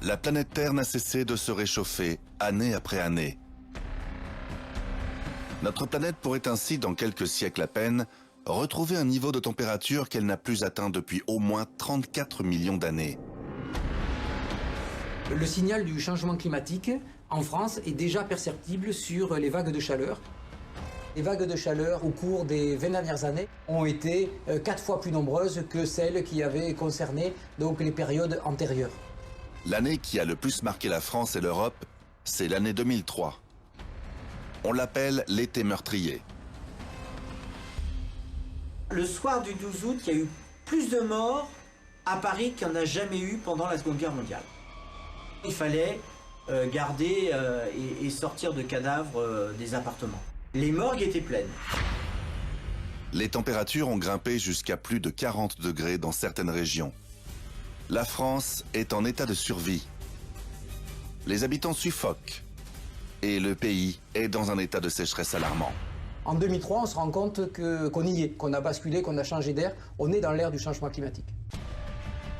La planète Terre n'a cessé de se réchauffer année après année. Notre planète pourrait ainsi, dans quelques siècles à peine, retrouver un niveau de température qu'elle n'a plus atteint depuis au moins 34 millions d'années. Le signal du changement climatique en France est déjà perceptible sur les vagues de chaleur. Les vagues de chaleur au cours des 20 dernières années ont été 4 fois plus nombreuses que celles qui avaient concerné donc les périodes antérieures. L'année qui a le plus marqué la France et l'Europe, c'est l'année 2003. On l'appelle l'été meurtrier. Le soir du 12 août, il y a eu plus de morts à Paris qu'il n'y en a jamais eu pendant la Seconde Guerre mondiale. Il fallait garder et sortir de cadavres des appartements. Les morgues étaient pleines. Les températures ont grimpé jusqu'à plus de 40 degrés dans certaines régions. La France est en état de survie. Les habitants suffoquent. Et le pays est dans un état de sécheresse alarmant. En 2003, on se rend compte qu'on y est, qu'on a basculé, qu'on a changé d'air. On est dans l'ère du changement climatique.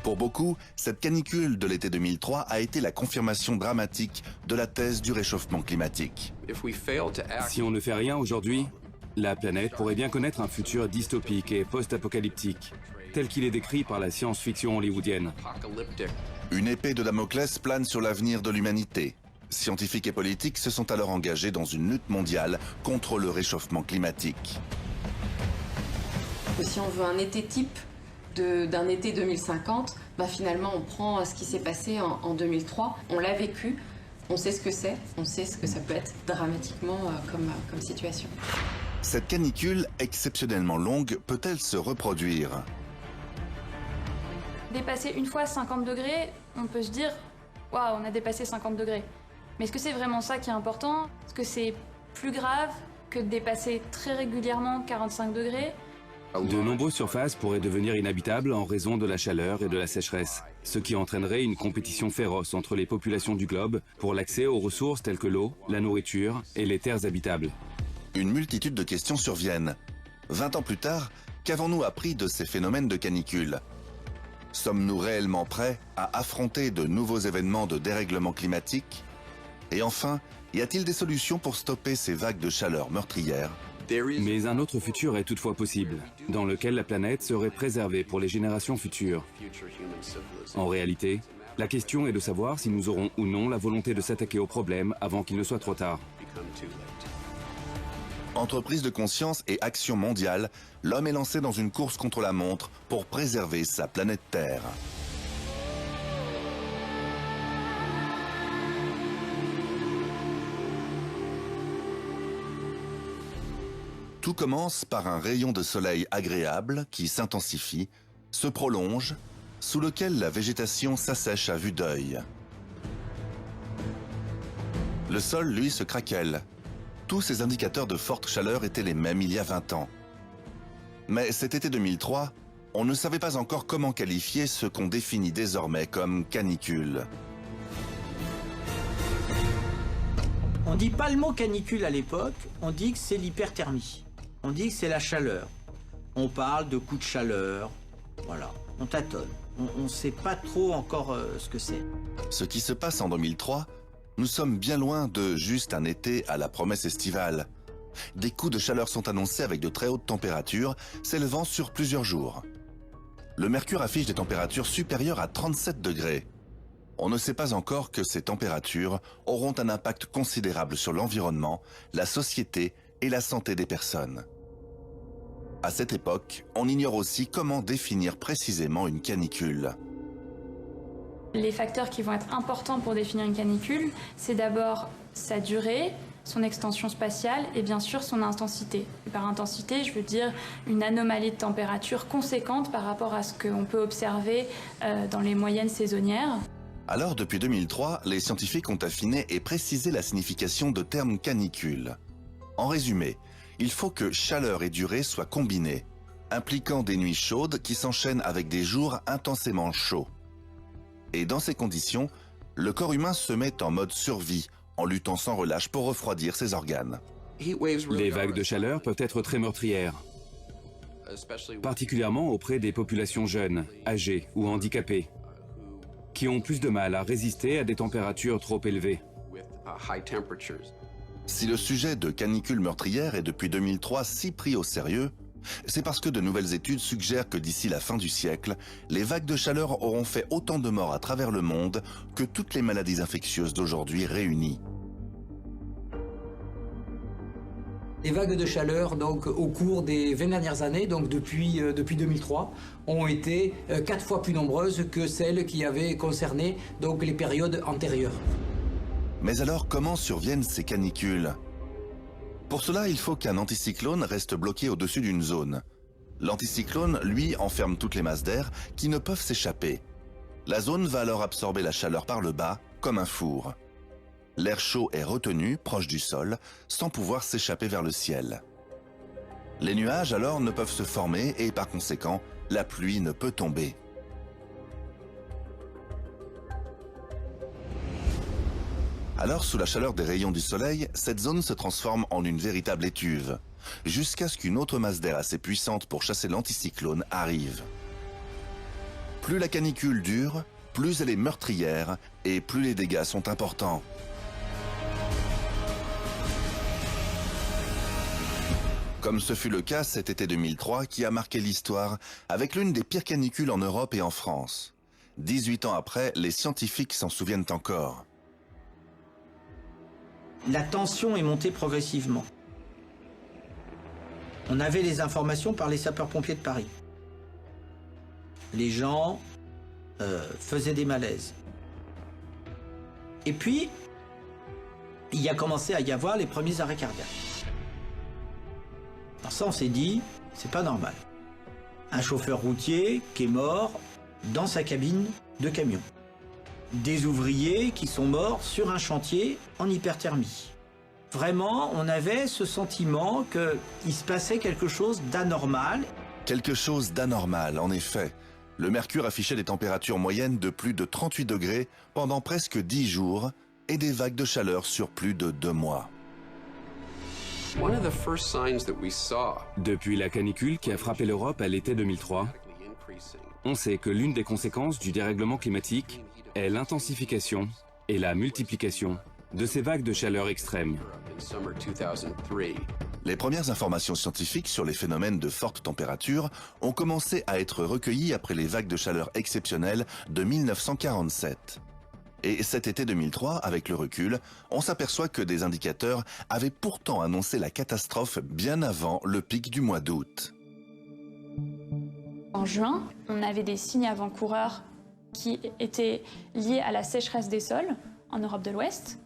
Pour beaucoup, cette canicule de l'été 2003 a été la confirmation dramatique de la thèse du réchauffement climatique. Si on ne fait rien aujourd'hui, la planète pourrait bien connaître un futur dystopique et post-apocalyptique, tel qu'il est décrit par la science-fiction hollywoodienne. Une épée de Damoclès plane sur l'avenir de l'humanité. Scientifiques et politiques se sont alors engagés dans une lutte mondiale contre le réchauffement climatique. Si on veut un été type d'un été 2050, finalement on prend ce qui s'est passé en 2003, on l'a vécu, on sait ce que c'est, on sait ce que ça peut être dramatiquement comme situation. Cette canicule exceptionnellement longue peut-elle se reproduire? Dépasser une fois 50 degrés, on peut se dire « Waouh, on a dépassé 50 degrés ». Mais est-ce que c'est vraiment ça qui est important? Est-ce que c'est plus grave que de dépasser très régulièrement 45 degrés? De nombreuses surfaces pourraient devenir inhabitables en raison de la chaleur et de la sécheresse, ce qui entraînerait une compétition féroce entre les populations du globe pour l'accès aux ressources telles que l'eau, la nourriture et les terres habitables. Une multitude de questions surviennent. 20 ans plus tard, qu'avons-nous appris de ces phénomènes de canicule? Sommes-nous réellement prêts à affronter de nouveaux événements de dérèglement climatique? Et enfin, y a-t-il des solutions pour stopper ces vagues de chaleur meurtrières? Mais un autre futur est toutefois possible, dans lequel la planète serait préservée pour les générations futures. En réalité, la question est de savoir si nous aurons ou non la volonté de s'attaquer au problème avant qu'il ne soit trop tard. Entre prise de conscience et action mondiale, l'homme est lancé dans une course contre la montre pour préserver sa planète Terre. Tout commence par un rayon de soleil agréable qui s'intensifie, se prolonge, sous lequel la végétation s'assèche à vue d'œil. Le sol, lui, se craquelle. Tous ces indicateurs de forte chaleur étaient les mêmes il y a 20 ans. Mais cet été 2003, on ne savait pas encore comment qualifier ce qu'on définit désormais comme canicule. On ne dit pas le mot canicule à l'époque, on dit que c'est l'hyperthermie. On dit que c'est la chaleur. On parle de coups de chaleur, voilà, on tâtonne. On ne sait pas trop encore ce que c'est. Ce qui se passe en 2003, nous sommes bien loin de juste un été à la promesse estivale. Des coups de chaleur sont annoncés avec de très hautes températures, s'élevant sur plusieurs jours. Le mercure affiche des températures supérieures à 37 degrés. On ne sait pas encore que ces températures auront un impact considérable sur l'environnement, la société et la santé des personnes. À cette époque, on ignore aussi comment définir précisément une canicule. Les facteurs qui vont être importants pour définir une canicule, c'est d'abord sa durée, son extension spatiale et bien sûr son intensité. Et par intensité, je veux dire une anomalie de température conséquente par rapport à ce qu'on peut observer dans les moyennes saisonnières. Alors, depuis 2003, les scientifiques ont affiné et précisé la signification de termes canicule. En résumé, il faut que chaleur et durée soient combinées, impliquant des nuits chaudes qui s'enchaînent avec des jours intensément chauds. Et dans ces conditions, le corps humain se met en mode survie, en luttant sans relâche pour refroidir ses organes. Les vagues de chaleur peuvent être très meurtrières, particulièrement auprès des populations jeunes, âgées ou handicapées. qui ont plus de mal à résister à des températures trop élevées. Si le sujet de canicule meurtrière est depuis 2003 si pris au sérieux, c'est parce que de nouvelles études suggèrent que d'ici la fin du siècle, les vagues de chaleur auront fait autant de morts à travers le monde que toutes les maladies infectieuses d'aujourd'hui réunies. Les vagues de chaleur, donc, au cours des 20 dernières années, donc depuis 2003, ont été 4 fois plus nombreuses que celles qui avaient concerné donc, les périodes antérieures. Mais alors, comment surviennent ces canicules? Pour cela, il faut qu'un anticyclone reste bloqué au-dessus d'une zone. L'anticyclone, lui, enferme toutes les masses d'air qui ne peuvent s'échapper. La zone va alors absorber la chaleur par le bas, comme un four. L'air chaud est retenu, proche du sol, sans pouvoir s'échapper vers le ciel. Les nuages, alors, ne peuvent se former et, par conséquent, la pluie ne peut tomber. Alors, sous la chaleur des rayons du soleil, cette zone se transforme en une véritable étuve, jusqu'à ce qu'une autre masse d'air assez puissante pour chasser l'anticyclone arrive. Plus la canicule dure, plus elle est meurtrière et plus les dégâts sont importants. Comme ce fut le cas cet été 2003 qui a marqué l'histoire avec l'une des pires canicules en Europe et en France. 18 ans après, les scientifiques s'en souviennent encore. La tension est montée progressivement. On avait les informations par les sapeurs-pompiers de Paris. Les gens faisaient des malaises. Et puis, il a commencé à y avoir les premiers arrêts cardiaques. Alors ça, on s'est dit, c'est pas normal. Un chauffeur routier qui est mort dans sa cabine de camion. Des ouvriers qui sont morts sur un chantier en hyperthermie. Vraiment, on avait ce sentiment qu'il se passait quelque chose d'anormal. Quelque chose d'anormal, en effet. Le mercure affichait des températures moyennes de plus de 38 degrés pendant presque 10 jours et des vagues de chaleur sur plus de 2 mois. Depuis la canicule qui a frappé l'Europe à l'été 2003, on sait que l'une des conséquences du dérèglement climatique est l'intensification et la multiplication de ces vagues de chaleur extrêmes. Les premières informations scientifiques sur les phénomènes de forte température ont commencé à être recueillies après les vagues de chaleur exceptionnelles de 1947. Et cet été 2003, avec le recul, on s'aperçoit que des indicateurs avaient pourtant annoncé la catastrophe bien avant le pic du mois d'août. En juin, on avait des signes avant-coureurs qui étaient liés à la sécheresse des sols en Europe de l'Ouest,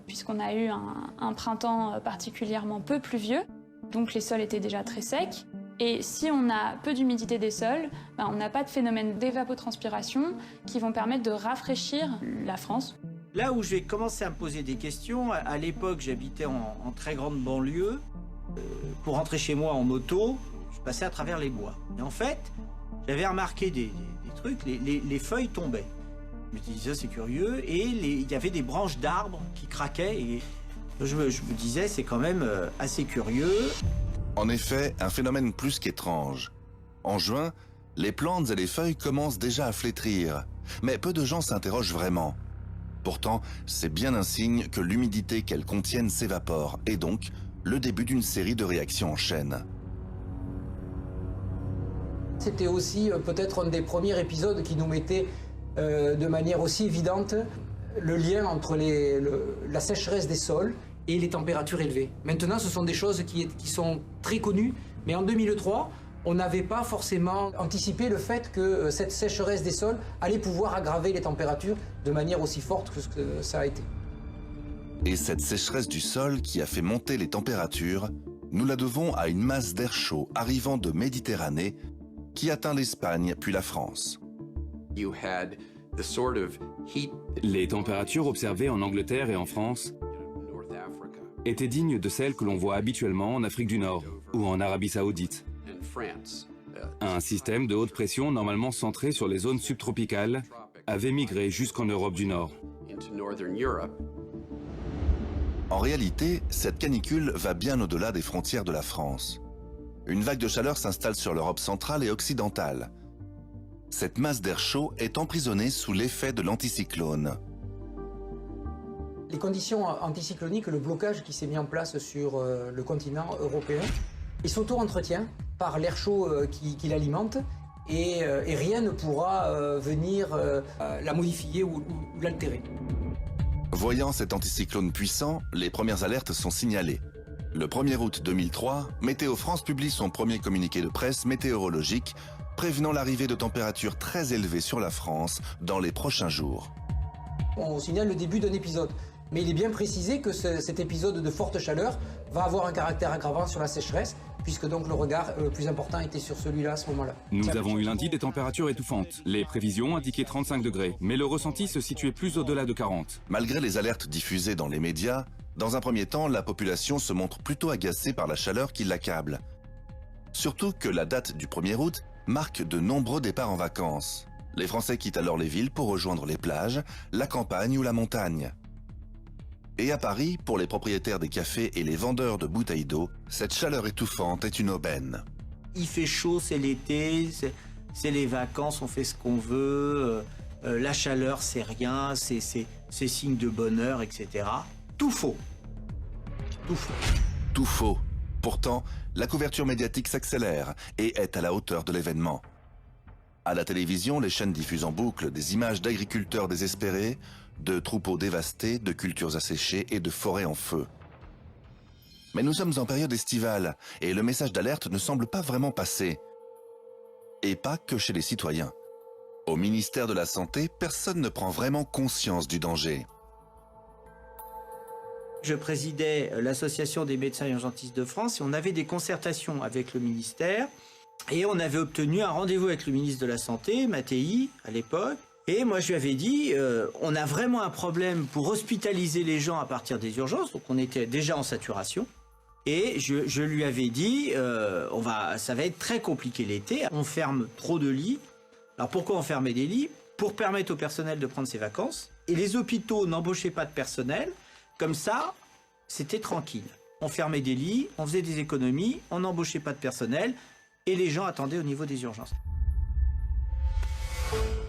puisqu'on a eu un printemps particulièrement peu pluvieux, donc les sols étaient déjà très secs. Et si on a peu d'humidité des sols, on n'a pas de phénomène d'évapotranspiration qui vont permettre de rafraîchir la France. Là où j'ai commencé à me poser des questions, à l'époque j'habitais en très grande banlieue. Pour rentrer chez moi en moto, je passais à travers les bois. Et en fait, j'avais remarqué des trucs, les feuilles tombaient. Je me disais, c'est curieux, et il y avait des branches d'arbres qui craquaient, et je me disais, c'est quand même assez curieux. En effet, un phénomène plus qu'étrange. En juin, les plantes et les feuilles commencent déjà à flétrir, mais peu de gens s'interrogent vraiment. Pourtant, c'est bien un signe que l'humidité qu'elles contiennent s'évapore, et donc le début d'une série de réactions en chaîne. C'était aussi peut-être un des premiers épisodes qui nous mettait de manière aussi évidente le lien entre la sécheresse des sols et les températures élevées. Maintenant, ce sont des choses qui sont très connues, mais en 2003, on n'avait pas forcément anticipé le fait que cette sécheresse des sols allait pouvoir aggraver les températures de manière aussi forte que ce que ça a été. Et cette sécheresse du sol qui a fait monter les températures, nous la devons à une masse d'air chaud arrivant de Méditerranée qui atteint l'Espagne puis la France. Les températures observées en Angleterre et en France étaient dignes de celles que l'on voit habituellement en Afrique du Nord ou en Arabie Saoudite. Un système de haute pression normalement centré sur les zones subtropicales avait migré jusqu'en Europe du Nord. En réalité, cette canicule va bien au-delà des frontières de la France. Une vague de chaleur s'installe sur l'Europe centrale et occidentale. Cette masse d'air chaud est emprisonnée sous l'effet de l'anticyclone. Les conditions anticycloniques, le blocage qui s'est mis en place sur le continent européen, il s'auto-entretient par l'air chaud qui l'alimente et rien ne pourra venir la modifier ou l'altérer. Voyant cet anticyclone puissant, les premières alertes sont signalées. Le 1er août 2003, Météo France publie son premier communiqué de presse météorologique prévenant l'arrivée de températures très élevées sur la France dans les prochains jours. On signale le début d'un épisode, mais il est bien précisé que cet épisode de forte chaleur va avoir un caractère aggravant sur la sécheresse, puisque donc le regard plus important était sur celui-là à ce moment-là. Nous avons eu lundi des températures étouffantes. Les prévisions indiquaient 35 degrés, mais le ressenti se situait plus au-delà de 40. Malgré les alertes diffusées dans les médias, dans un premier temps, la population se montre plutôt agacée par la chaleur qui l'accable. Surtout que la date du 1er août marque de nombreux départs en vacances. Les Français quittent alors les villes pour rejoindre les plages, la campagne ou la montagne. Et à Paris, pour les propriétaires des cafés et les vendeurs de bouteilles d'eau, cette chaleur étouffante est une aubaine. Il fait chaud, c'est l'été, c'est les vacances, on fait ce qu'on veut, la chaleur c'est rien, c'est signe de bonheur, etc. Tout faux. Tout faux. Tout faux. Pourtant, la couverture médiatique s'accélère et est à la hauteur de l'événement. À la télévision, les chaînes diffusent en boucle des images d'agriculteurs désespérés, de troupeaux dévastés, de cultures asséchées et de forêts en feu. Mais nous sommes en période estivale et le message d'alerte ne semble pas vraiment passer. Et pas que chez les citoyens. Au ministère de la Santé, personne ne prend vraiment conscience du danger. Je présidais l'association des médecins urgentistes de France et on avait des concertations avec le ministère et on avait obtenu un rendez-vous avec le ministre de la Santé, Mattei, à l'époque. Et moi, je lui avais dit, on a vraiment un problème pour hospitaliser les gens à partir des urgences, donc on était déjà en saturation. Et je lui avais dit, ça va être très compliqué l'été, on ferme trop de lits. Alors pourquoi on fermait des lits? Pour permettre au personnel de prendre ses vacances. Et les hôpitaux n'embauchaient pas de personnel. Comme ça, c'était tranquille. On fermait des lits, on faisait des économies, on n'embauchait pas de personnel et les gens attendaient au niveau des urgences.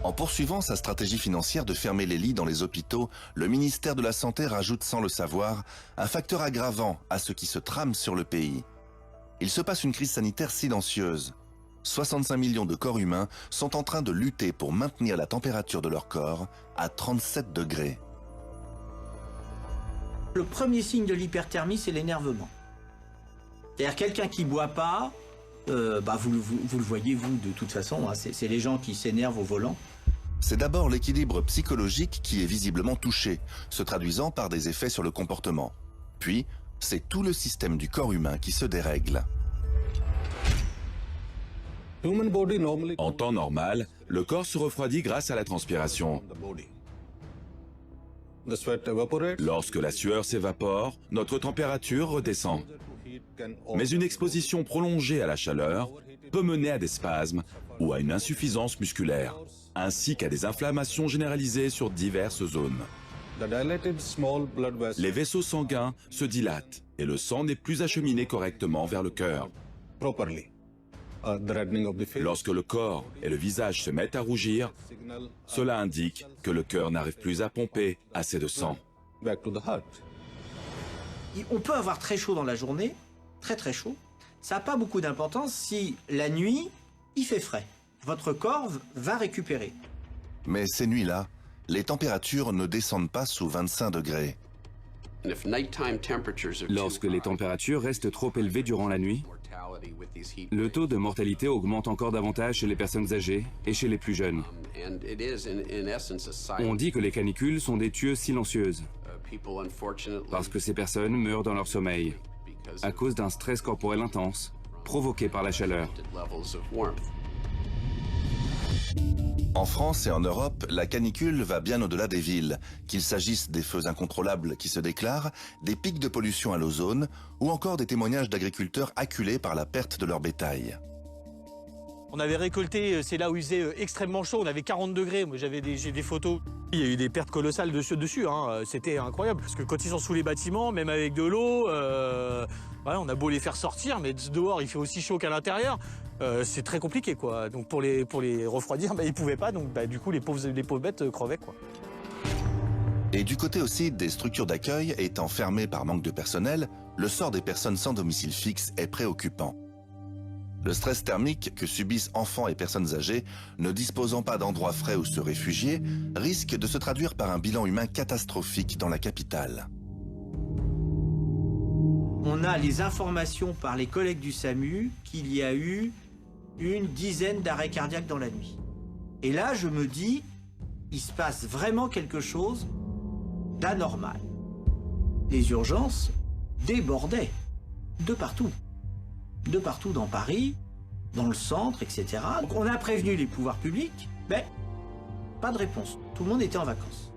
En poursuivant sa stratégie financière de fermer les lits dans les hôpitaux, le ministère de la Santé rajoute sans le savoir un facteur aggravant à ce qui se trame sur le pays. Il se passe une crise sanitaire silencieuse. 65 millions de corps humains sont en train de lutter pour maintenir la température de leur corps à 37 degrés. Le premier signe de l'hyperthermie, c'est l'énervement. C'est-à-dire quelqu'un qui ne boit pas, vous le voyez vous de toute façon, hein, c'est les gens qui s'énervent au volant. C'est d'abord l'équilibre psychologique qui est visiblement touché, se traduisant par des effets sur le comportement. Puis, c'est tout le système du corps humain qui se dérègle. En temps normal, le corps se refroidit grâce à la transpiration. Lorsque la sueur s'évapore, notre température redescend. Mais une exposition prolongée à la chaleur peut mener à des spasmes ou à une insuffisance musculaire, ainsi qu'à des inflammations généralisées sur diverses zones. Les vaisseaux sanguins se dilatent et le sang n'est plus acheminé correctement vers le cœur. Lorsque le corps et le visage se mettent à rougir, cela indique que le cœur n'arrive plus à pomper assez de sang. On peut avoir très chaud dans la journée, très très chaud. Ça n'a pas beaucoup d'importance si la nuit, il fait frais. Votre corps va récupérer. Mais ces nuits-là, les températures ne descendent pas sous 25 degrés. Lorsque les températures restent trop élevées durant la nuit, le taux de mortalité augmente encore davantage chez les personnes âgées et chez les plus jeunes. On dit que les canicules sont des tueuses silencieuses, parce que ces personnes meurent dans leur sommeil, à cause d'un stress corporel intense, provoqué par la chaleur. En France et en Europe, la canicule va bien au-delà des villes, qu'il s'agisse des feux incontrôlables qui se déclarent, des pics de pollution à l'ozone ou encore des témoignages d'agriculteurs acculés par la perte de leur bétail. On avait récolté, c'est là où il faisait extrêmement chaud, on avait 40 degrés, moi j'ai des photos. Il y a eu des pertes colossales dessus, hein. C'était incroyable, parce que quand ils sont sous les bâtiments, même avec de l'eau, voilà, on a beau les faire sortir, mais dehors il fait aussi chaud qu'à l'intérieur. c'est très compliqué, quoi. Donc pour les refroidir, ils pouvaient pas, donc du coup les pauvres bêtes crevaient, quoi. Et du côté aussi des structures d'accueil étant fermées par manque de personnel, le sort des personnes sans domicile fixe est préoccupant. Le stress thermique que subissent enfants et personnes âgées, ne disposant pas d'endroits frais où se réfugier, risque de se traduire par un bilan humain catastrophique dans la capitale. On a les informations par les collègues du SAMU qu'il y a eu une dizaine d'arrêts cardiaques dans la nuit. Et là, je me dis, il se passe vraiment quelque chose d'anormal. Les urgences débordaient de partout. De partout dans Paris, dans le centre, etc. Donc on a prévenu les pouvoirs publics, mais pas de réponse. Tout le monde était en vacances.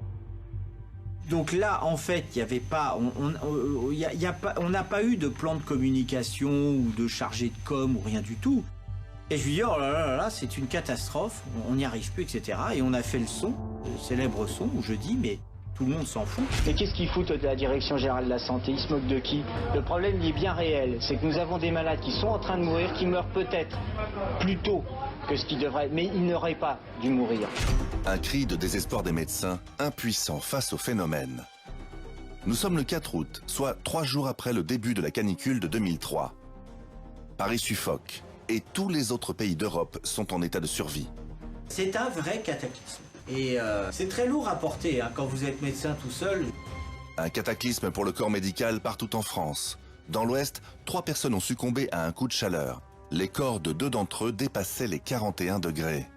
Donc là, en fait, il n'y avait pas, on n'a pas eu de plan de communication ou de chargé de com ou rien du tout. Et je lui dis, oh là là, c'est une catastrophe, on n'y arrive plus, etc. Et on a fait le son, le célèbre son, où je dis, mais tout le monde s'en fout. Mais qu'est-ce qu'ils foutent de la Direction Générale de la Santé? Ils se moquent de qui? Le problème, il est bien réel. C'est que nous avons des malades qui sont en train de mourir, qui meurent peut-être plus tôt que ce qu'ils devraient, mais ils n'auraient pas dû mourir. Un cri de désespoir des médecins, impuissants face au phénomène. Nous sommes le 4 août, soit 3 jours après le début de la canicule de 2003. Paris suffoque, et tous les autres pays d'Europe sont en état de survie. C'est un vrai cataclysme. Et c'est très lourd à porter quand vous êtes médecin tout seul. Un cataclysme pour le corps médical partout en France. Dans l'Ouest, 3 personnes ont succombé à un coup de chaleur. Les corps de 2 d'entre eux dépassaient les 41 degrés.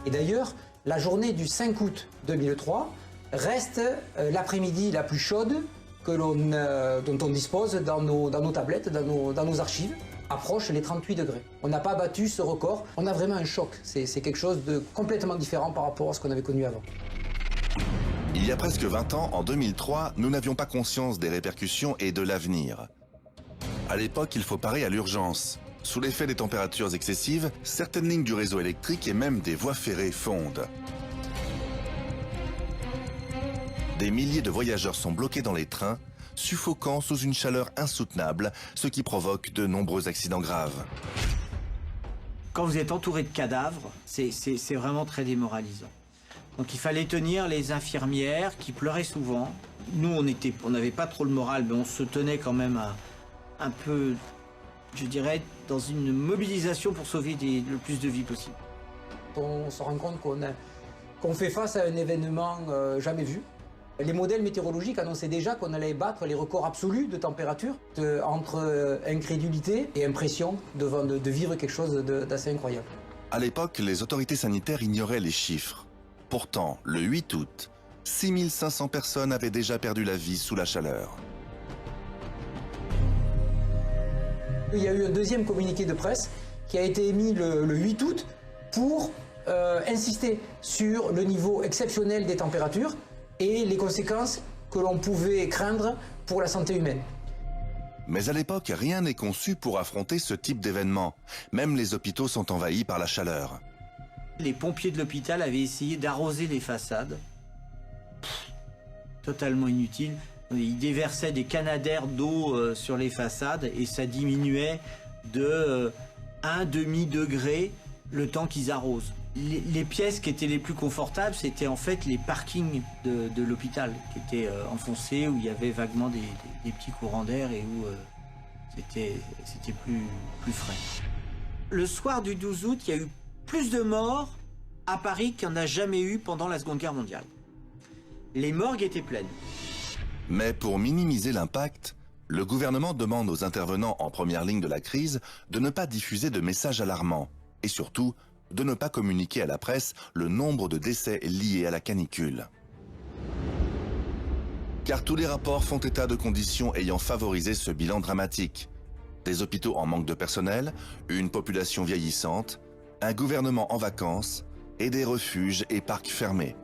Et d'ailleurs, la journée du 5 août 2003 reste l'après-midi la plus chaude dont on dispose dans nos tablettes, dans nos archives. Approche les 38 degrés. On n'a pas battu ce record. On a vraiment un choc. C'est quelque chose de complètement différent par rapport à ce qu'on avait connu avant. Il y a presque 20 ans, en 2003, nous n'avions pas conscience des répercussions et de l'avenir. À l'époque, il faut parer à l'urgence. Sous l'effet des températures excessives, certaines lignes du réseau électrique et même des voies ferrées fondent. Des milliers de voyageurs sont bloqués dans les trains, suffocant sous une chaleur insoutenable, ce qui provoque de nombreux accidents graves. Quand vous êtes entouré de cadavres, c'est vraiment très démoralisant. Donc il fallait tenir les infirmières qui pleuraient souvent. Nous, on n'avait pas trop le moral, mais on se tenait quand même un peu, je dirais, dans une mobilisation pour sauver le plus de vies possible. On se rend compte qu'on fait face à un événement jamais vu. Les modèles météorologiques annonçaient déjà qu'on allait battre les records absolus de température, entre incrédulité et impression de vivre quelque chose d'assez incroyable. À l'époque, les autorités sanitaires ignoraient les chiffres. Pourtant, le 8 août, 6500 personnes avaient déjà perdu la vie sous la chaleur. Il y a eu un deuxième communiqué de presse qui a été émis le 8 août pour insister sur le niveau exceptionnel des températures et les conséquences que l'on pouvait craindre pour la santé humaine. Mais à l'époque, rien n'est conçu pour affronter ce type d'événement. Même les hôpitaux sont envahis par la chaleur. Les pompiers de l'hôpital avaient essayé d'arroser les façades. Totalement inutile. Ils déversaient des canadaires d'eau sur les façades et ça diminuait de 1 demi-degré le temps qu'ils arrosent. Les pièces qui étaient les plus confortables, c'était en fait les parkings de l'hôpital, qui étaient enfoncés, où il y avait vaguement des petits courants d'air et où c'était plus frais. Le soir du 12 août, il y a eu plus de morts à Paris qu'il n'y en a jamais eu pendant la Seconde Guerre mondiale. Les morgues étaient pleines. Mais pour minimiser l'impact, le gouvernement demande aux intervenants en première ligne de la crise de ne pas diffuser de messages alarmants et surtout de ne pas communiquer à la presse le nombre de décès liés à la canicule. Car tous les rapports font état de conditions ayant favorisé ce bilan dramatique. Des hôpitaux en manque de personnel, une population vieillissante, un gouvernement en vacances et des refuges et parcs fermés.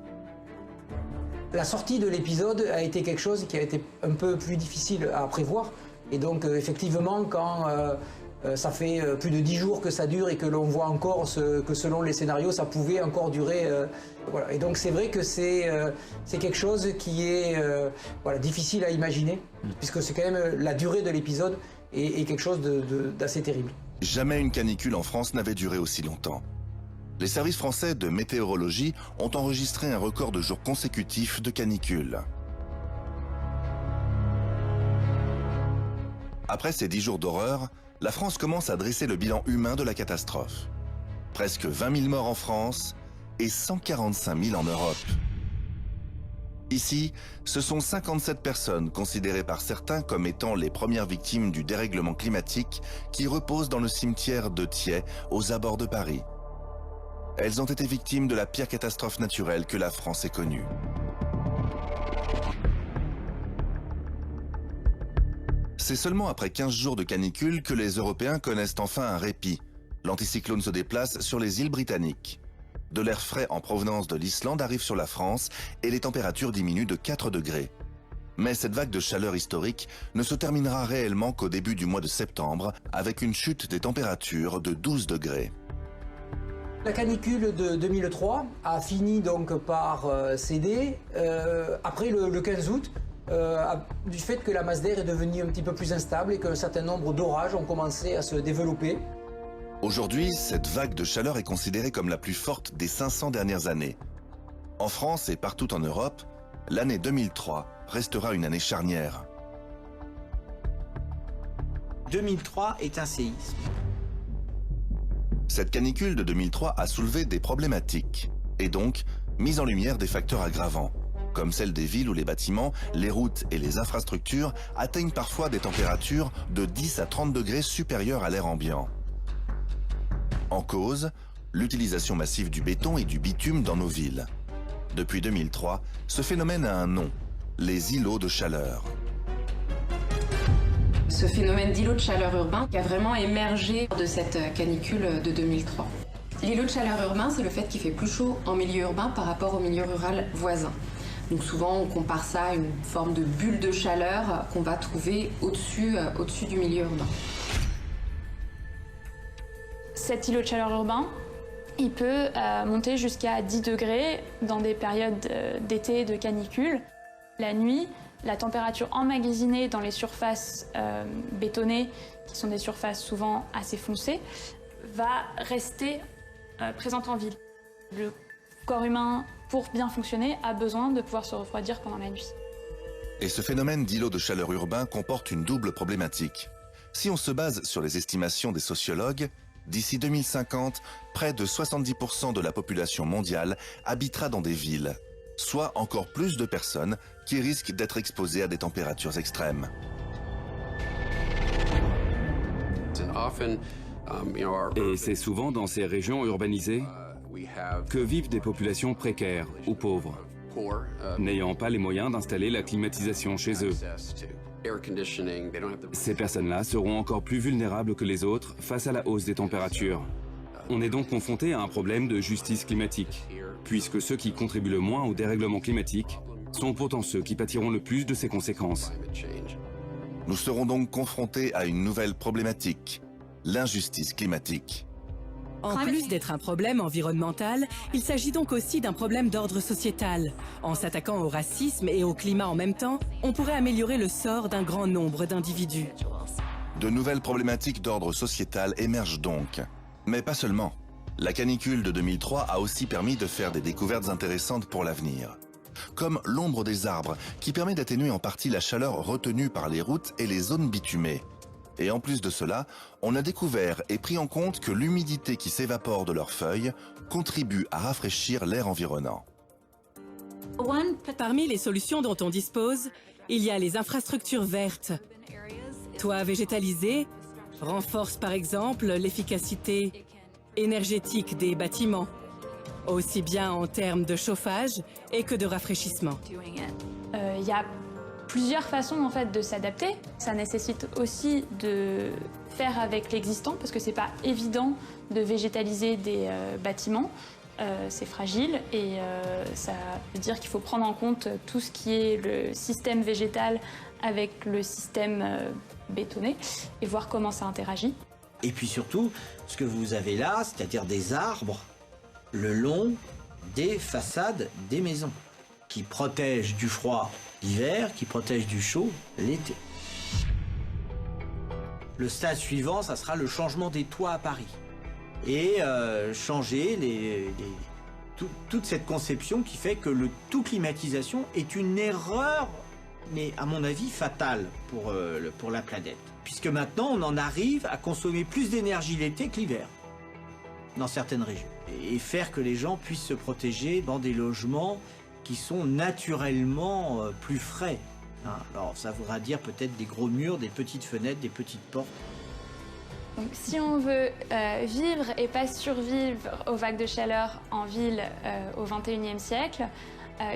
La sortie de l'épisode a été quelque chose qui a été un peu plus difficile à prévoir. Et donc effectivement, quand ça fait plus de 10 jours que ça dure et que l'on voit encore que selon les scénarios, ça pouvait encore durer. Voilà. Et donc c'est vrai que c'est quelque chose qui est difficile à imaginer, puisque c'est quand même la durée de l'épisode est quelque chose d'assez terrible. Jamais une canicule en France n'avait duré aussi longtemps. Les services français de météorologie ont enregistré un record de jours consécutifs de canicule. Après ces 10 jours d'horreur, la France commence à dresser le bilan humain de la catastrophe. Presque 20 000 morts en France et 145 000 en Europe. Ici, ce sont 57 personnes considérées par certains comme étant les premières victimes du dérèglement climatique qui reposent dans le cimetière de Thiais, aux abords de Paris. Elles ont été victimes de la pire catastrophe naturelle que la France ait connue. C'est seulement après 15 jours de canicule que les Européens connaissent enfin un répit. L'anticyclone se déplace sur les îles britanniques. De l'air frais en provenance de l'Islande arrive sur la France et les températures diminuent de 4 degrés. Mais cette vague de chaleur historique ne se terminera réellement qu'au début du mois de septembre, avec une chute des températures de 12 degrés. La canicule de 2003 a fini donc par céder après le 15 août, du fait que la masse d'air est devenue un petit peu plus instable et qu'un certain nombre d'orages ont commencé à se développer. Aujourd'hui, cette vague de chaleur est considérée comme la plus forte des 500 dernières années. En France et partout en Europe, l'année 2003 restera une année charnière. 2003 est un séisme. Cette canicule de 2003 a soulevé des problématiques et donc mis en lumière des facteurs aggravants, comme celle des villes où les bâtiments, les routes et les infrastructures atteignent parfois des températures de 10 à 30 degrés supérieures à l'air ambiant. En cause, l'utilisation massive du béton et du bitume dans nos villes. Depuis 2003, ce phénomène a un nom, les îlots de chaleur. Ce phénomène d'îlot de chaleur urbain qui a vraiment émergé de cette canicule de 2003. L'îlot de chaleur urbain, c'est le fait qu'il fait plus chaud en milieu urbain par rapport au milieu rural voisin. Donc souvent, on compare ça à une forme de bulle de chaleur qu'on va trouver au-dessus du milieu urbain. Cet îlot de chaleur urbain, il peut monter jusqu'à 10 degrés dans des périodes d'été de canicule. La nuit, la température emmagasinée dans les surfaces bétonnées, qui sont des surfaces souvent assez foncées, va rester présente en ville. Le corps humain, pour bien fonctionner, a besoin de pouvoir se refroidir pendant la nuit. Et ce phénomène d'îlot de chaleur urbain comporte une double problématique. Si on se base sur les estimations des sociologues, d'ici 2050, près de 70% de la population mondiale habitera dans des villes, soit encore plus de personnes qui risquent d'être exposées à des températures extrêmes. Et c'est souvent dans ces régions urbanisées que vivent des populations précaires ou pauvres, n'ayant pas les moyens d'installer la climatisation chez eux. Ces personnes-là seront encore plus vulnérables que les autres face à la hausse des températures. On est donc confronté à un problème de justice climatique, puisque ceux qui contribuent le moins au dérèglement climatique sont pourtant ceux qui pâtiront le plus de ses conséquences. Nous serons donc confrontés à une nouvelle problématique, l'injustice climatique. En plus d'être un problème environnemental, il s'agit donc aussi d'un problème d'ordre sociétal. En s'attaquant au racisme et au climat en même temps, on pourrait améliorer le sort d'un grand nombre d'individus. De nouvelles problématiques d'ordre sociétal émergent donc. Mais pas seulement. La canicule de 2003 a aussi permis de faire des découvertes intéressantes pour l'avenir. Comme l'ombre des arbres, qui permet d'atténuer en partie la chaleur retenue par les routes et les zones bitumées. Et en plus de cela, on a découvert et pris en compte que l'humidité qui s'évapore de leurs feuilles contribue à rafraîchir l'air environnant. Parmi les solutions dont on dispose, il y a les infrastructures vertes. Toits végétalisés renforcent par exemple l'efficacité énergétique des bâtiments, aussi bien en termes de chauffage et que de rafraîchissement. Il y a plusieurs façons en fait de s'adapter. Ça nécessite aussi de faire avec l'existant parce que c'est pas évident de végétaliser des bâtiments. C'est fragile et ça veut dire qu'il faut prendre en compte tout ce qui est le système végétal avec le système bétonné et voir comment ça interagit. Et puis surtout, ce que vous avez là, c'est-à-dire des arbres le long des façades des maisons qui protègent du froid l'hiver, qui protègent du chaud l'été. Le stade suivant, ça sera le changement des toits à Paris. Et changer toute cette conception qui fait que le tout climatisation est une erreur, mais à mon avis fatale pour la planète. Puisque maintenant, on en arrive à consommer plus d'énergie l'été que l'hiver, dans certaines régions. Et faire que les gens puissent se protéger dans des logements qui sont naturellement plus frais. Alors ça voudra dire peut-être des gros murs, des petites fenêtres, des petites portes. Donc, si on veut vivre et pas survivre aux vagues de chaleur en ville au XXIe siècle,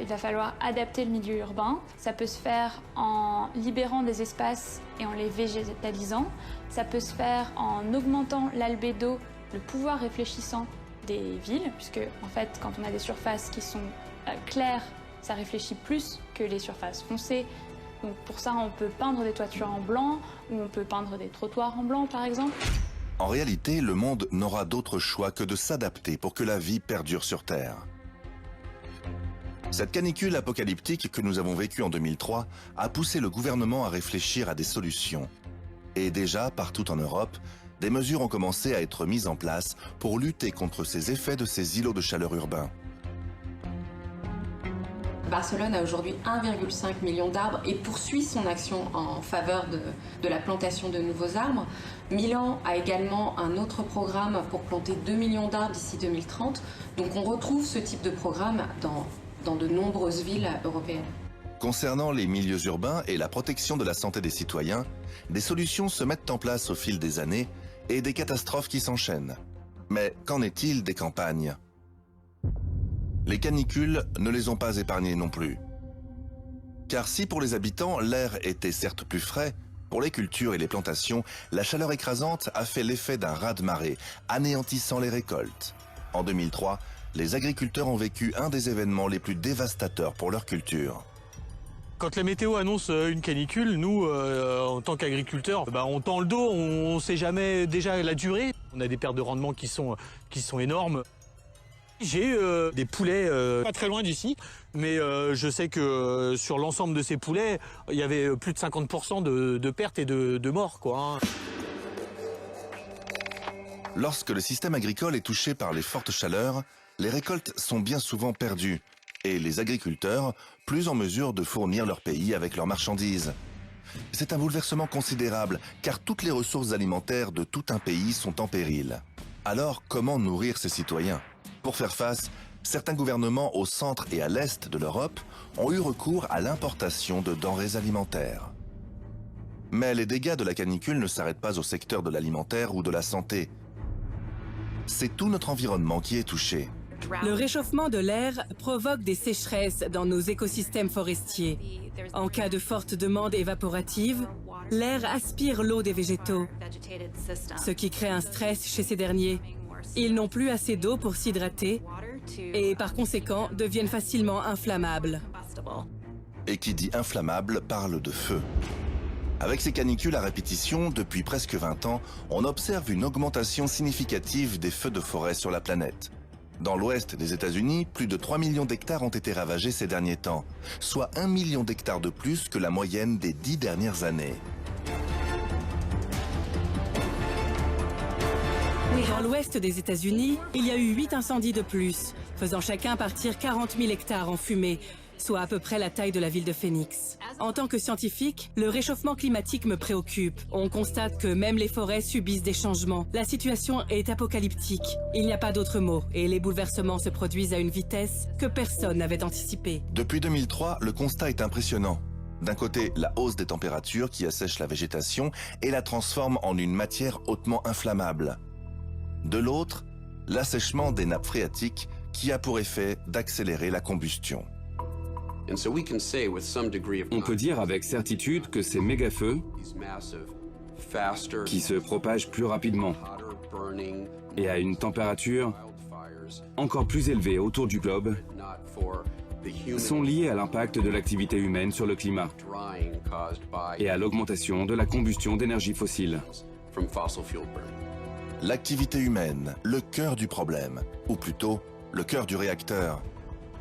il va falloir adapter le milieu urbain. Ça peut se faire en libérant des espaces et en les végétalisant. Ça peut se faire en augmentant l'albédo, le pouvoir réfléchissant des villes, puisque en fait, quand on a des surfaces qui sont claires, ça réfléchit plus que les surfaces foncées. Donc pour ça, on peut peindre des toitures en blanc ou on peut peindre des trottoirs en blanc, par exemple. En réalité, le monde n'aura d'autre choix que de s'adapter pour que la vie perdure sur Terre. Cette canicule apocalyptique que nous avons vécue en 2003 a poussé le gouvernement à réfléchir à des solutions. Et déjà, partout en Europe, des mesures ont commencé à être mises en place pour lutter contre ces effets de ces îlots de chaleur urbains. Barcelone a aujourd'hui 1,5 million d'arbres et poursuit son action en faveur de la plantation de nouveaux arbres. Milan a également un autre programme pour planter 2 millions d'arbres d'ici 2030. Donc on retrouve ce type de programme dans de nombreuses villes européennes. Concernant les milieux urbains et la protection de la santé des citoyens, des solutions se mettent en place au fil des années et des catastrophes qui s'enchaînent. Mais qu'en est-il des campagnes ? Les canicules ne les ont pas épargnés non plus. Car si pour les habitants, l'air était certes plus frais, pour les cultures et les plantations, la chaleur écrasante a fait l'effet d'un raz-de-marée, anéantissant les récoltes. En 2003, les agriculteurs ont vécu un des événements les plus dévastateurs pour leur culture. Quand la météo annonce une canicule, nous, en tant qu'agriculteurs, on tend le dos, on ne sait jamais déjà la durée. On a des pertes de rendement qui sont énormes. J'ai des poulets pas très loin d'ici, mais je sais que sur l'ensemble de ces poulets, il y avait plus de 50% de pertes et de morts, quoi. Lorsque le système agricole est touché par les fortes chaleurs, les récoltes sont bien souvent perdues et les agriculteurs plus en mesure de fournir leur pays avec leurs marchandises. C'est un bouleversement considérable car toutes les ressources alimentaires de tout un pays sont en péril. Alors comment nourrir ses citoyens ? Pour faire face, certains gouvernements au centre et à l'est de l'Europe ont eu recours à l'importation de denrées alimentaires. Mais les dégâts de la canicule ne s'arrêtent pas au secteur de l'alimentaire ou de la santé. C'est tout notre environnement qui est touché. Le réchauffement de l'air provoque des sécheresses dans nos écosystèmes forestiers. En cas de forte demande évaporative, l'air aspire l'eau des végétaux, ce qui crée un stress chez ces derniers. Ils n'ont plus assez d'eau pour s'hydrater et par conséquent deviennent facilement inflammables. Et qui dit inflammable parle de feu. Avec ces canicules à répétition, depuis presque 20 ans, on observe une augmentation significative des feux de forêt sur la planète. Dans l'ouest des États-Unis, plus de 3 millions d'hectares ont été ravagés ces derniers temps, soit 1 million d'hectares de plus que la moyenne des 10 dernières années. Dans l'ouest des États-Unis, il y a eu 8 incendies de plus, faisant chacun partir 40 000 hectares en fumée, soit à peu près la taille de la ville de Phoenix. En tant que scientifique, le réchauffement climatique me préoccupe. On constate que même les forêts subissent des changements. La situation est apocalyptique. Il n'y a pas d'autre mot, et les bouleversements se produisent à une vitesse que personne n'avait anticipée. Depuis 2003, le constat est impressionnant. D'un côté, la hausse des températures qui assèche la végétation et la transforme en une matière hautement inflammable. De l'autre, l'assèchement des nappes phréatiques qui a pour effet d'accélérer la combustion. On peut dire avec certitude que ces méga-feux, qui se propagent plus rapidement et à une température encore plus élevée autour du globe, sont liés à l'impact de l'activité humaine sur le climat et à l'augmentation de la combustion d'énergie fossile. L'activité humaine, le cœur du problème, ou plutôt le cœur du réacteur.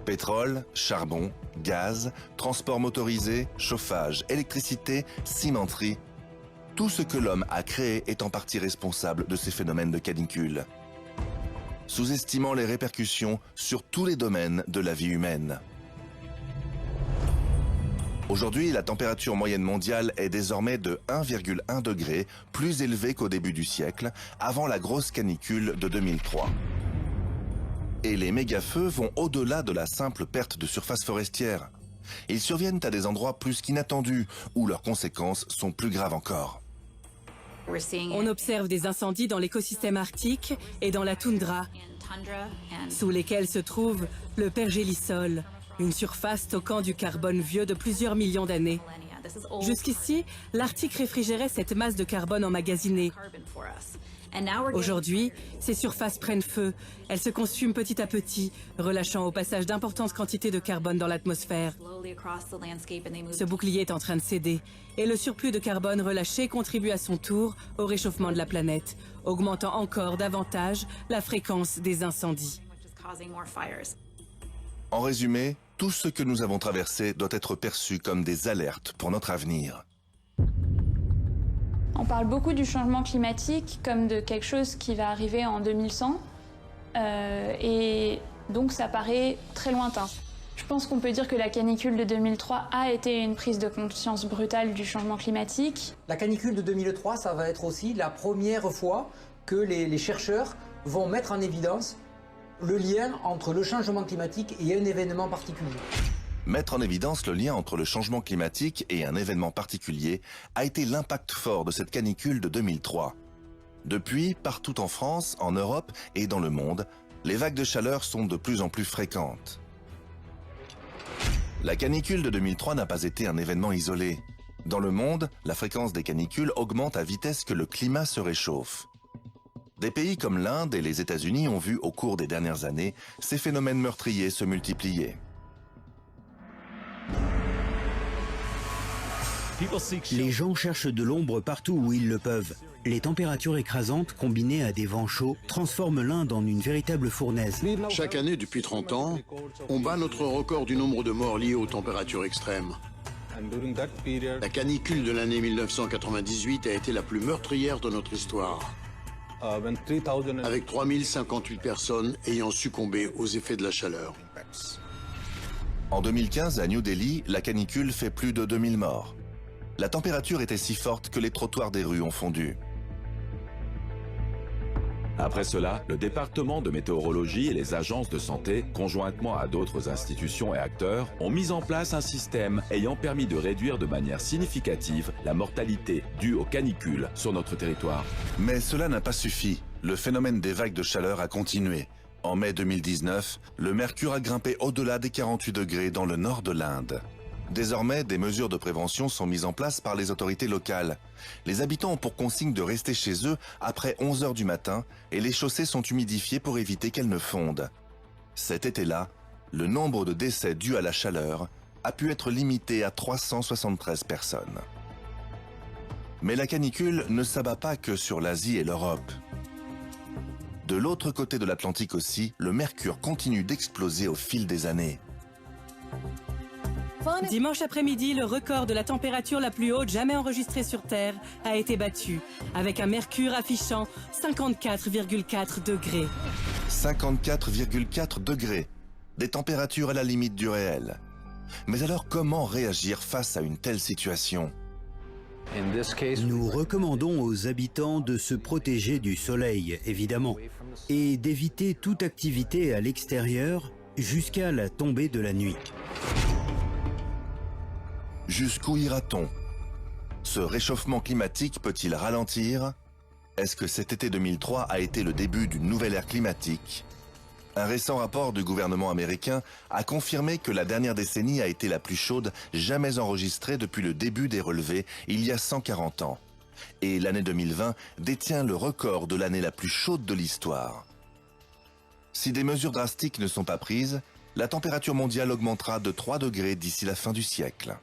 Pétrole, charbon, gaz, transport motorisé, chauffage, électricité, cimenterie. Tout ce que l'homme a créé est en partie responsable de ces phénomènes de canicule, sous-estimant les répercussions sur tous les domaines de la vie humaine. Aujourd'hui, la température moyenne mondiale est désormais de 1,1 degré, plus élevée qu'au début du siècle, avant la grosse canicule de 2003. Et les méga-feux vont au-delà de la simple perte de surface forestière. Ils surviennent à des endroits plus qu'inattendus, où leurs conséquences sont plus graves encore. On observe des incendies dans l'écosystème arctique et dans la toundra, sous lesquels se trouve le pergélisol, une surface stockant du carbone vieux de plusieurs millions d'années. Jusqu'ici, l'Arctique réfrigérait cette masse de carbone emmagasinée. Aujourd'hui, ces surfaces prennent feu. Elles se consument petit à petit, relâchant au passage d'importantes quantités de carbone dans l'atmosphère. Ce bouclier est en train de céder, et le surplus de carbone relâché contribue à son tour au réchauffement de la planète, augmentant encore davantage la fréquence des incendies. En résumé, tout ce que nous avons traversé doit être perçu comme des alertes pour notre avenir. On parle beaucoup du changement climatique comme de quelque chose qui va arriver en 2100 et donc ça paraît très lointain. Je pense qu'on peut dire que la canicule de 2003 a été une prise de conscience brutale du changement climatique. La canicule de 2003, ça va être aussi la première fois que les chercheurs vont mettre en évidence le lien entre le changement climatique et un événement particulier. Mettre en évidence le lien entre le changement climatique et un événement particulier a été l'impact fort de cette canicule de 2003. Depuis, partout en France, en Europe et dans le monde, les vagues de chaleur sont de plus en plus fréquentes. La canicule de 2003 n'a pas été un événement isolé. Dans le monde, la fréquence des canicules augmente à vitesse que le climat se réchauffe. Des pays comme l'Inde et les États-Unis ont vu au cours des dernières années ces phénomènes meurtriers se multiplier. Les gens cherchent de l'ombre partout où ils le peuvent. Les températures écrasantes combinées à des vents chauds transforment l'Inde en une véritable fournaise. Chaque année depuis 30 ans, on bat notre record du nombre de morts liés aux températures extrêmes. La canicule de l'année 1998 a été la plus meurtrière de notre histoire, avec 3058 personnes ayant succombé aux effets de la chaleur. En 2015, à New Delhi, la canicule fait plus de 2000 morts. La température était si forte que les trottoirs des rues ont fondu. Après cela, le département de météorologie et les agences de santé, conjointement à d'autres institutions et acteurs, ont mis en place un système ayant permis de réduire de manière significative la mortalité due aux canicules sur notre territoire. Mais cela n'a pas suffi. Le phénomène des vagues de chaleur a continué. En mai 2019, le mercure a grimpé au-delà des 48 degrés dans le nord de l'Inde. Désormais, des mesures de prévention sont mises en place par les autorités locales. Les habitants ont pour consigne de rester chez eux après 11 h du matin et les chaussées sont humidifiées pour éviter qu'elles ne fondent. Cet été-là, le nombre de décès dus à la chaleur a pu être limité à 373 personnes. Mais la canicule ne s'abat pas que sur l'Asie et l'Europe. De l'autre côté de l'Atlantique aussi, le mercure continue d'exploser au fil des années. Dimanche après-midi, le record de la température la plus haute jamais enregistrée sur Terre a été battu, avec un mercure affichant 54,4 degrés. 54,4 degrés. Des températures à la limite du réel. Mais alors comment réagir face à une telle situation ? Nous recommandons aux habitants de se protéger du soleil, évidemment, et d'éviter toute activité à l'extérieur jusqu'à la tombée de la nuit. Jusqu'où ira-t-on ? Ce réchauffement climatique peut-il ralentir ? Est-ce que cet été 2003 a été le début d'une nouvelle ère climatique ? Un récent rapport du gouvernement américain a confirmé que la dernière décennie a été la plus chaude jamais enregistrée depuis le début des relevés il y a 140 ans. Et l'année 2020 détient le record de l'année la plus chaude de l'histoire. Si des mesures drastiques ne sont pas prises, la température mondiale augmentera de 3 degrés d'ici la fin du siècle.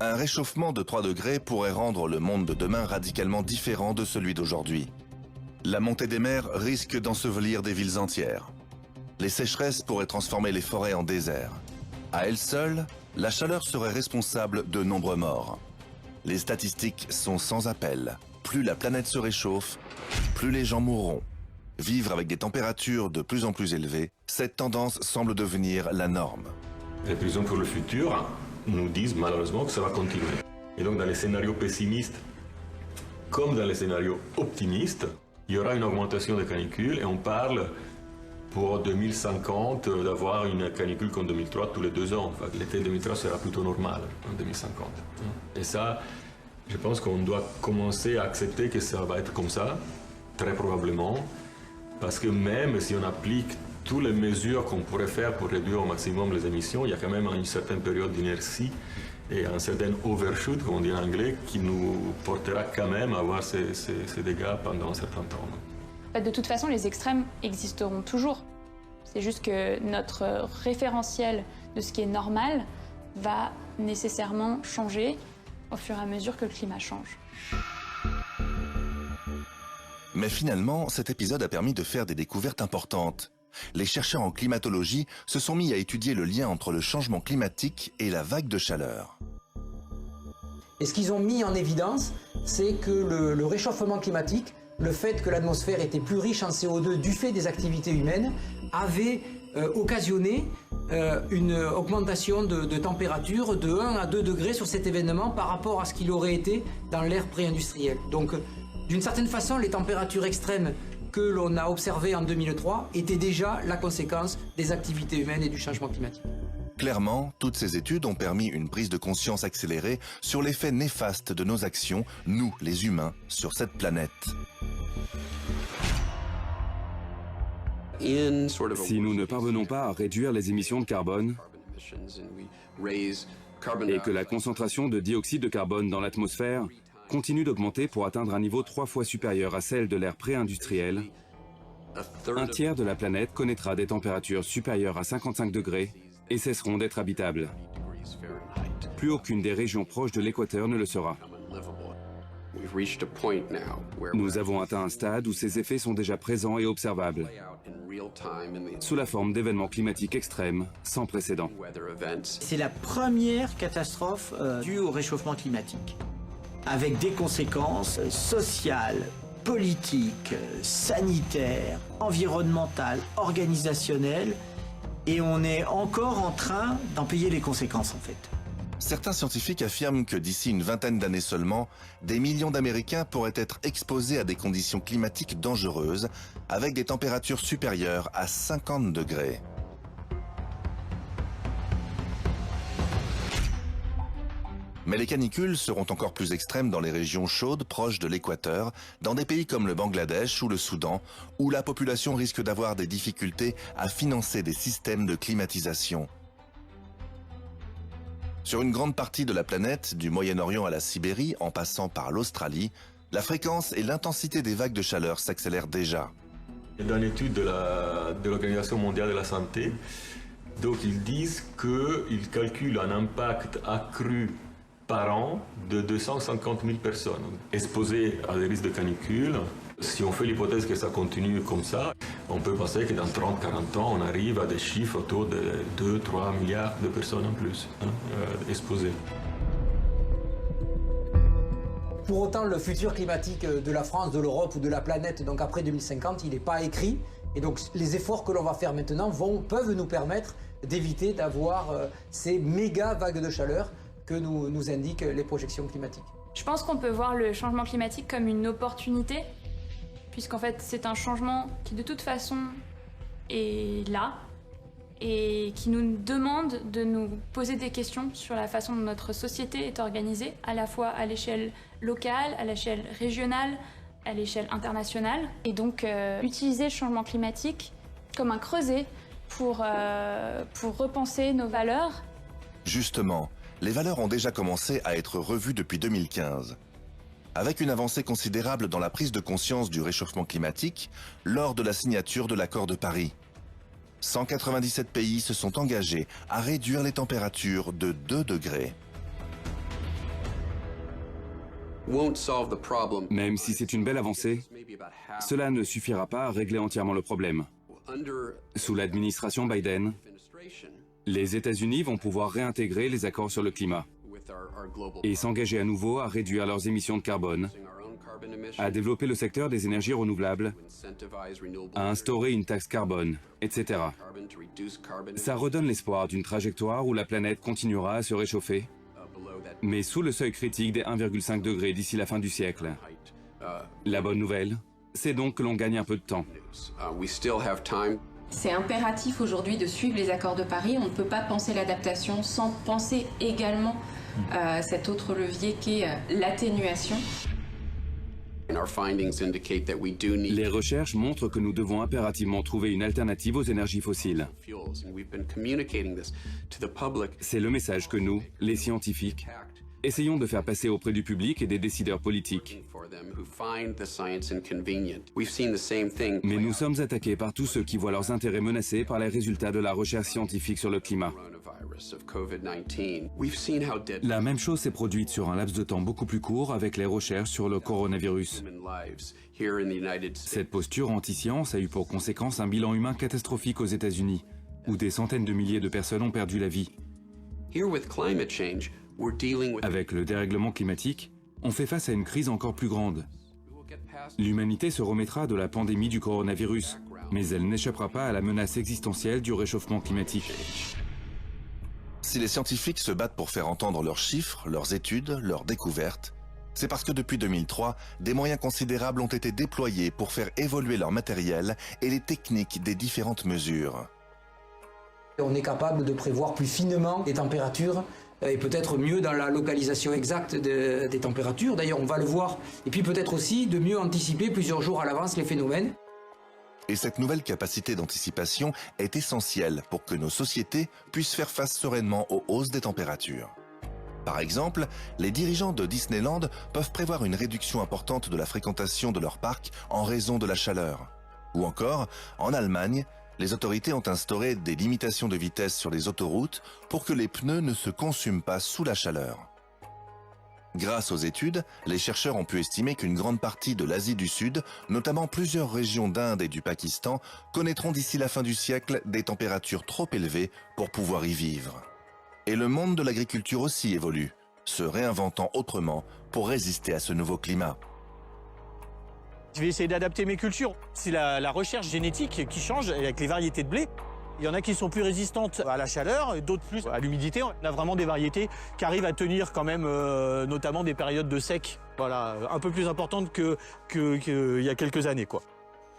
Un réchauffement de 3 degrés pourrait rendre le monde de demain radicalement différent de celui d'aujourd'hui. La montée des mers risque d'ensevelir des villes entières. Les sécheresses pourraient transformer les forêts en déserts. À elle seule, la chaleur serait responsable de nombreux morts. Les statistiques sont sans appel. Plus la planète se réchauffe, plus les gens mourront. Vivre avec des températures de plus en plus élevées, cette tendance semble devenir la norme. Les prévisions pour le futur nous disent malheureusement que ça va continuer. Et donc dans les scénarios pessimistes, comme dans les scénarios optimistes, il y aura une augmentation des canicules et on parle pour 2050 d'avoir une canicule comme 2003 tous les 2 ans. Enfin, l'été 2003 sera plutôt normal en 2050. Et ça, je pense qu'on doit commencer à accepter que ça va être comme ça, très probablement, parce que même si on applique toutes les mesures qu'on pourrait faire pour réduire au maximum les émissions, il y a quand même une certaine période d'inertie et un certain overshoot, comme on dit en anglais, qui nous portera quand même à avoir ces dégâts pendant un certain temps. De toute façon, les extrêmes existeront toujours. C'est juste que notre référentiel de ce qui est normal va nécessairement changer au fur et à mesure que le climat change. Mais finalement, cet épisode a permis de faire des découvertes importantes. Les chercheurs en climatologie se sont mis à étudier le lien entre le changement climatique et la vague de chaleur. Et ce qu'ils ont mis en évidence, c'est que le réchauffement climatique, le fait que l'atmosphère était plus riche en CO2 du fait des activités humaines, avait occasionné une augmentation de température de 1 à 2 degrés sur cet événement par rapport à ce qu'il aurait été dans l'ère pré-industrielle. Donc, d'une certaine façon, les températures extrêmes que l'on a observées en 2003 étaient déjà la conséquence des activités humaines et du changement climatique. Clairement, toutes ces études ont permis une prise de conscience accélérée sur l'effet néfaste de nos actions, nous, les humains, sur cette planète. Si nous ne parvenons pas à réduire les émissions de carbone et que la concentration de dioxyde de carbone dans l'atmosphère continue d'augmenter pour atteindre un niveau 3 fois supérieur à celle de l'ère pré-industrielle, un tiers de la planète connaîtra des températures supérieures à 55 degrés et cesseront d'être habitables. Plus aucune des régions proches de l'équateur ne le sera. Nous avons atteint un stade où ces effets sont déjà présents et observables, sous la forme d'événements climatiques extrêmes sans précédent. C'est la première catastrophe due au réchauffement climatique, avec des conséquences sociales, politiques, sanitaires, environnementales, organisationnelles, et on est encore en train d'en payer les conséquences en fait. Certains scientifiques affirment que d'ici une vingtaine d'années seulement, des millions d'Américains pourraient être exposés à des conditions climatiques dangereuses, avec des températures supérieures à 50 degrés. Mais les canicules seront encore plus extrêmes dans les régions chaudes proches de l'équateur, dans des pays comme le Bangladesh ou le Soudan, où la population risque d'avoir des difficultés à financer des systèmes de climatisation. Sur une grande partie de la planète, du Moyen-Orient à la Sibérie, en passant par l'Australie, la fréquence et l'intensité des vagues de chaleur s'accélèrent déjà. Dans l'étude de l'Organisation mondiale de la santé, donc ils disent qu'ils calculent un impact accru par an de 250 000 personnes exposées à des risques de canicule. Si on fait l'hypothèse que ça continue comme ça, on peut penser que dans 30-40 ans, on arrive à des chiffres autour de 2-3 milliards de personnes en plus exposées. Pour autant, le futur climatique de la France, de l'Europe ou de la planète, donc après 2050, il n'est pas écrit. Et donc les efforts que l'on va faire maintenant peuvent nous permettre d'éviter d'avoir ces méga vagues de chaleur que nous indiquent les projections climatiques. Je pense qu'on peut voir le changement climatique comme une opportunité, puisqu'en fait c'est un changement qui de toute façon est là et qui nous demande de nous poser des questions sur la façon dont notre société est organisée, à la fois à l'échelle locale, à l'échelle régionale, à l'échelle internationale. Et donc utiliser le changement climatique comme un creuset pour repenser nos valeurs. Justement, les valeurs ont déjà commencé à être revues depuis 2015. Avec une avancée considérable dans la prise de conscience du réchauffement climatique lors de la signature de l'accord de Paris. 197 pays se sont engagés à réduire les températures de 2 degrés. Même si c'est une belle avancée, cela ne suffira pas à régler entièrement le problème. Sous l'administration Biden, Les États-Unis vont pouvoir réintégrer les accords sur le climat et s'engager à nouveau à réduire leurs émissions de carbone, à développer le secteur des énergies renouvelables, à instaurer une taxe carbone, etc. Ça redonne l'espoir d'une trajectoire où la planète continuera à se réchauffer, mais sous le seuil critique des 1,5 degrés d'ici la fin du siècle. La bonne nouvelle, c'est donc que l'on gagne un peu de temps. C'est impératif aujourd'hui de suivre les accords de Paris. On ne peut pas penser l'adaptation sans penser également cet autre levier qui est l'atténuation. Les recherches montrent que nous devons impérativement trouver une alternative aux énergies fossiles. C'est le message que nous, les scientifiques, essayons de faire passer auprès du public et des décideurs politiques. Mais nous sommes attaqués par tous ceux qui voient leurs intérêts menacés par les résultats de la recherche scientifique sur le climat. La même chose s'est produite sur un laps de temps beaucoup plus court avec les recherches sur le coronavirus. Cette posture anti-science a eu pour conséquence un bilan humain catastrophique aux États-Unis, où des centaines de milliers de personnes ont perdu la vie. Avec le dérèglement climatique, on fait face à une crise encore plus grande. L'humanité se remettra de la pandémie du coronavirus, mais elle n'échappera pas à la menace existentielle du réchauffement climatique. Si les scientifiques se battent pour faire entendre leurs chiffres, leurs études, leurs découvertes, c'est parce que depuis 2003, des moyens considérables ont été déployés pour faire évoluer leur matériel et les techniques des différentes mesures. On est capable de prévoir plus finement les températures et peut-être mieux dans la localisation exacte des températures. D'ailleurs, on va le voir. Et puis peut-être aussi de mieux anticiper plusieurs jours à l'avance les phénomènes. Et cette nouvelle capacité d'anticipation est essentielle pour que nos sociétés puissent faire face sereinement aux hausses des températures. Par exemple, les dirigeants de Disneyland peuvent prévoir une réduction importante de la fréquentation de leur parc en raison de la chaleur. Ou encore, en Allemagne, les autorités ont instauré des limitations de vitesse sur les autoroutes pour que les pneus ne se consument pas sous la chaleur. Grâce aux études, les chercheurs ont pu estimer qu'une grande partie de l'Asie du Sud, notamment plusieurs régions d'Inde et du Pakistan, connaîtront d'ici la fin du siècle des températures trop élevées pour pouvoir y vivre. Et le monde de l'agriculture aussi évolue, se réinventant autrement pour résister à ce nouveau climat. Je vais essayer d'adapter mes cultures. C'est la recherche génétique qui change avec les variétés de blé. Il y en a qui sont plus résistantes à la chaleur, et d'autres plus à l'humidité. On a vraiment des variétés qui arrivent à tenir quand même, notamment des périodes de sec, voilà, un peu plus importantes qu'il y a quelques années, quoi.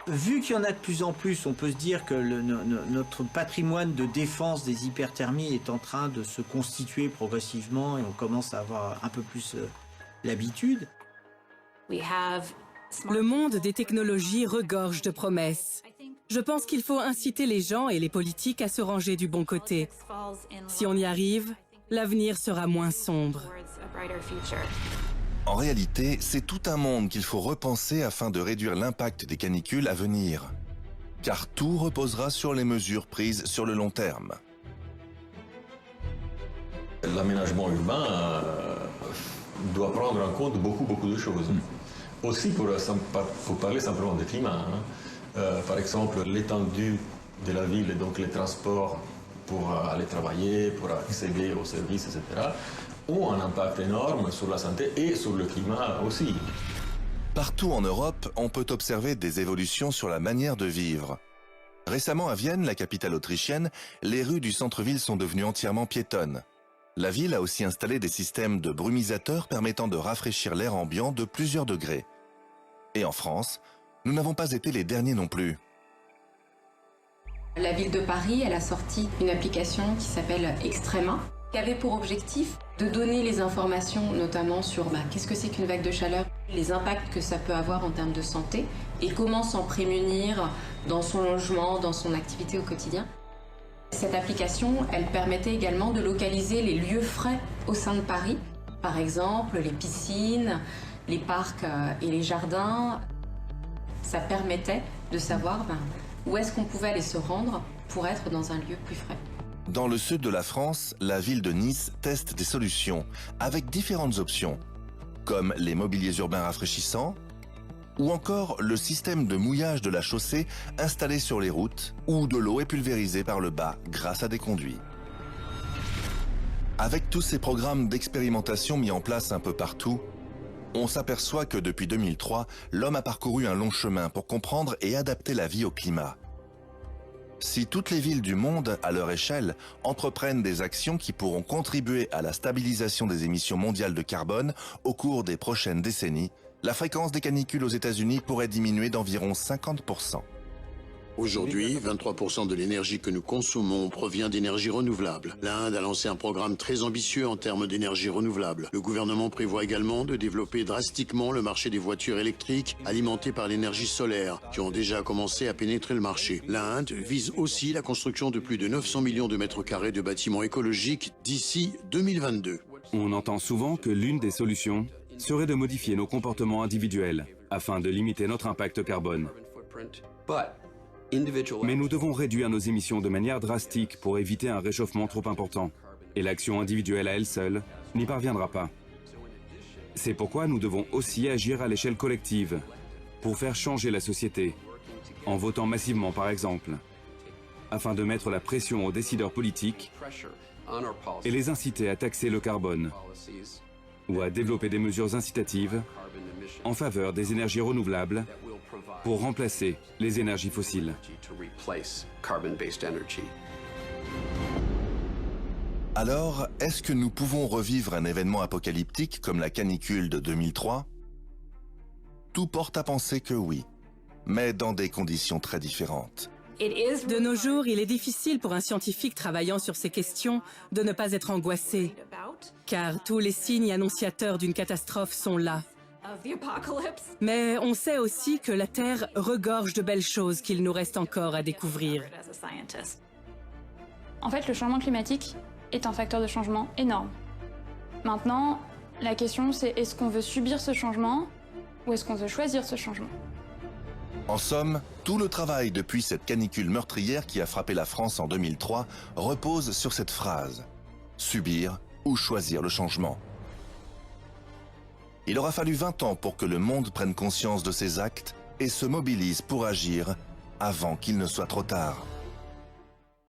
Vu qu'il y en a de plus en plus, on peut se dire que notre patrimoine de défense des hyperthermies est en train de se constituer progressivement et on commence à avoir un peu plus l'habitude. Le monde des technologies regorge de promesses. Je pense qu'il faut inciter les gens et les politiques à se ranger du bon côté. Si on y arrive, l'avenir sera moins sombre. En réalité, c'est tout un monde qu'il faut repenser afin de réduire l'impact des canicules à venir. Car tout reposera sur les mesures prises sur le long terme. L'aménagement urbain doit prendre en compte beaucoup de choses. Aussi pour parler simplement du climat. Par exemple, l'étendue de la ville et donc les transports pour aller travailler, pour accéder aux services, etc., ont un impact énorme sur la santé et sur le climat aussi. Partout en Europe, on peut observer des évolutions sur la manière de vivre. Récemment à Vienne, la capitale autrichienne, les rues du centre-ville sont devenues entièrement piétonnes. La ville a aussi installé des systèmes de brumisateurs permettant de rafraîchir l'air ambiant de plusieurs degrés. Et en France, nous n'avons pas été les derniers non plus. La ville de Paris, elle a sorti une application qui s'appelle Extrema, qui avait pour objectif de donner les informations notamment sur qu'est-ce que c'est qu'une vague de chaleur, les impacts que ça peut avoir en termes de santé et comment s'en prémunir dans son logement, dans son activité au quotidien. Cette application, elle permettait également de localiser les lieux frais au sein de Paris, par exemple les piscines, les parcs et les jardins. Ça permettait de savoir où est-ce qu'on pouvait aller se rendre pour être dans un lieu plus frais. Dans le sud de la France, la ville de Nice teste des solutions avec différentes options, comme les mobiliers urbains rafraîchissants, ou encore le système de mouillage de la chaussée installé sur les routes, où de l'eau est pulvérisée par le bas grâce à des conduits. Avec tous ces programmes d'expérimentation mis en place un peu partout, on s'aperçoit que depuis 2003, l'homme a parcouru un long chemin pour comprendre et adapter la vie au climat. Si toutes les villes du monde, à leur échelle, entreprennent des actions qui pourront contribuer à la stabilisation des émissions mondiales de carbone au cours des prochaines décennies, la fréquence des canicules aux États-Unis pourrait diminuer d'environ 50%. Aujourd'hui, 23% de l'énergie que nous consommons provient d'énergies renouvelables. L'Inde a lancé un programme très ambitieux en termes d'énergie renouvelable. Le gouvernement prévoit également de développer drastiquement le marché des voitures électriques alimentées par l'énergie solaire, qui ont déjà commencé à pénétrer le marché. L'Inde vise aussi la construction de plus de 900 millions de mètres carrés de bâtiments écologiques d'ici 2022. On entend souvent que l'une des solutions serait de modifier nos comportements individuels afin de limiter notre impact carbone. Mais nous devons réduire nos émissions de manière drastique pour éviter un réchauffement trop important. Et l'action individuelle à elle seule n'y parviendra pas. C'est pourquoi nous devons aussi agir à l'échelle collective pour faire changer la société, en votant massivement par exemple, afin de mettre la pression aux décideurs politiques et les inciter à taxer le carbone ou à développer des mesures incitatives en faveur des énergies renouvelables pour remplacer les énergies fossiles. Alors, est-ce que nous pouvons revivre un événement apocalyptique comme la canicule de 2003 ? Tout porte à penser que oui, mais dans des conditions très différentes. De nos jours, il est difficile pour un scientifique travaillant sur ces questions de ne pas être angoissé, car tous les signes annonciateurs d'une catastrophe sont là. Mais on sait aussi que la Terre regorge de belles choses qu'il nous reste encore à découvrir. En fait, le changement climatique est un facteur de changement énorme. Maintenant, la question c'est est-ce qu'on veut subir ce changement ou est-ce qu'on veut choisir ce changement ? En somme, tout le travail depuis cette canicule meurtrière qui a frappé la France en 2003 repose sur cette phrase « subir ou choisir le changement ». Il aura fallu 20 ans pour que le monde prenne conscience de ses actes et se mobilise pour agir avant qu'il ne soit trop tard.